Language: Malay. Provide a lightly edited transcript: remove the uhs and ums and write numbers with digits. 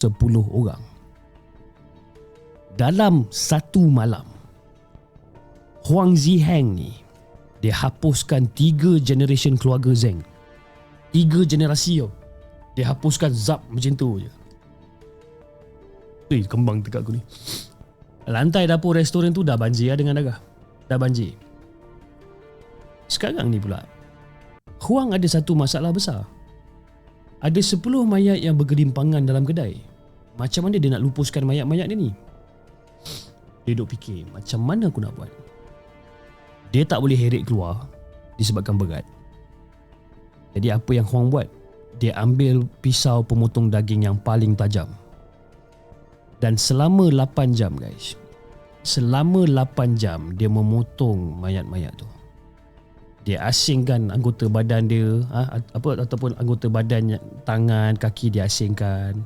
10 orang. Dalam satu malam, Huang Ziheng ni dia hapuskan 3 generation keluarga Zeng. 3 generasi tau. Dia hapuskan zap macam tu je. Kembang dekat aku ni. Lantai dapur restoran tu dah banjir dengan darah. Dah banjir. Sekarang ni pula, Huang ada satu masalah besar. Ada 10 mayat yang bergelimpangan dalam kedai. Macam mana dia nak lupuskan mayat-mayat dia ni? Dia duduk fikir, macam mana aku nak buat? Dia tak boleh heret keluar disebabkan berat. Jadi apa yang Huang buat? Dia ambil pisau pemotong daging yang paling tajam. Dan selama 8 jam guys, selama 8 jam dia memotong mayat-mayat tu. Dia asingkan anggota badan dia, ataupun anggota badan, tangan, kaki dia asingkan.